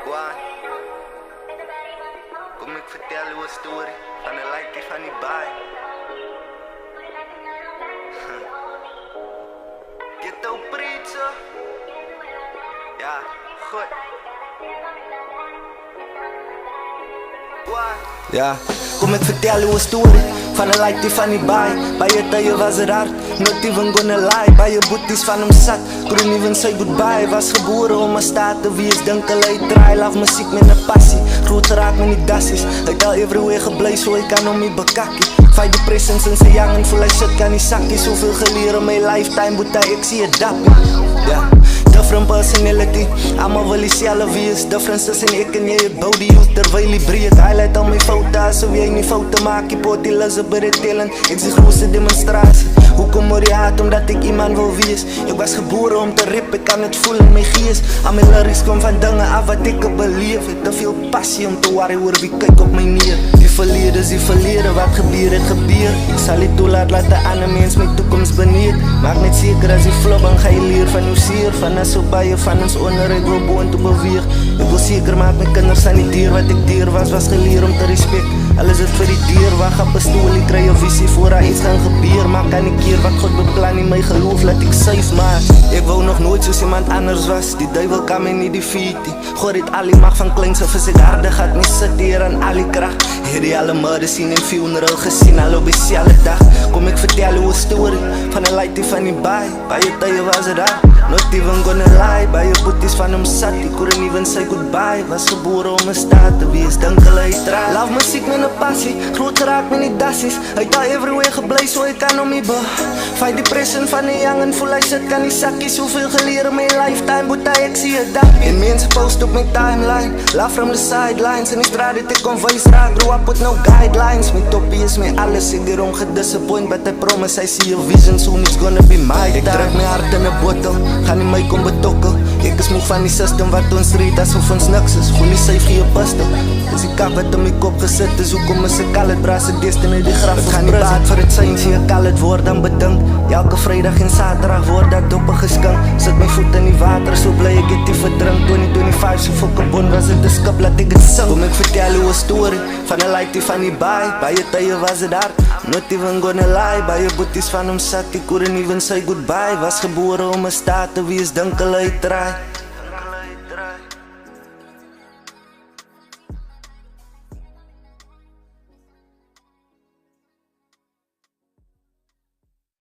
Why? Kom ik vertel u een story van een like van die baai. Ghetto preacher. Ja, goed. Why? Ja, kom ik vertel u een story van een like die van die baai. Bij je tijden was het hard, not even gonna lie. Bij je boeties van hem zat, couldn't even say goodbye. Was geboren om een staat te wees, denken hij draai. Laf muziek met een passie, groot raak met die dassies. Hij al everywhere gebleven, zo ik kan om die bekakkie. Fight the presence sinds een young en voel hij shit kan die zakkie. Zoveel geleerd in mijn lifetime, boeta ik zie het dappie. Ja, different personality, allemaal wil die zelf wees. Differences in ik en jij, ik bouw die youth terwijl die breed. Highlight al mijn foto's, zo jij niet fouten maak. Je pot die lussen bij het tellen, ik zie grootste demonstratie. Hoe kom er je haat omdat ik iemand wil wees? Ik was geboren om te rippen, ik kan het voelen in mijn geest. Al mijn lyrics kom van dingen af wat ik heb beleef. Ik te veel passie om te worry oor wie kyk op my neer. Die verleden, wat gebeur het gebeur. Ik zal niet toelaat, laat de ander mens mijn toekomst beneer. Maak net zeker als je flop, dan ga je leren van uw zeer. Van ons zo bij je, van ons onder, ik wil boon te beweeg. Ik wil zeker maak mijn kinders aan die dier. Wat ik dier was geleerd om te respect. Alles is voor die dier, wacht op een stoel, ik krijg een visie voor haar iets gaan gebeuren. Maar kan ik keer wat God beplan in mijn geloof, laat ik safe maar. Ik wou nog nooit zoals iemand anders was, die duivel kan mij niet defeaten. God het al die macht van kleinste vis, het harde gaat niet zitten aan al die kracht. Hierdie alle moeders zien in funeral gezien, al op dezelfde dag. Kom ik vertel u een story van een light die van die baai. Bij je tijden was het hard, not even gonna lie. Bij je boeties van hem zat, ik couldn't even say goodbye. Was geboren om een staat te wees, denken hij draai. Love muziek met een passie, groot raak met die dassies. Hij al everywhere gebleven, zo ik kan om die be. Fight die present van die young en voel hij shit kan die zakkie. Zoveel geleerd in mijn lifetime, boeta ik zie het dappie. En mensen post op mijn timeline, love from the sidelines. In die straat dat ik conveys raak, grow up with no guidelines. Mijn toppie is mijn alles, ik er ongedisappoint. But I promise I see a vision, soon it's gonna be my time. Ik druk mijn hart in een bottle, ga niet mij kom betokkel. Ik is moe van die system wat ons reed alsof ons niks is. Voel die safe geen pistol. Dus die kap wat in mijn kop gezet is, hoe kom is ik al het braas, het destiny die graf. Het gaat niet baat voor het zijn, zie ik al het woord dan bedankt. Elke vrijdag en zaterdag word dat doppen geskankt. Zet mijn voet in die water, zo blij ik het die verdrink. 2025, zo fucking bon was het de skap, laat ik het zang. Kom ik vertel u een story van een light die van die baai. Bij je tijden was het hard, not even gonna lie. Bij je boeties van hem zat, ik couldn't even say goodbye. Was geboren om een staat te wees, denken hij draai.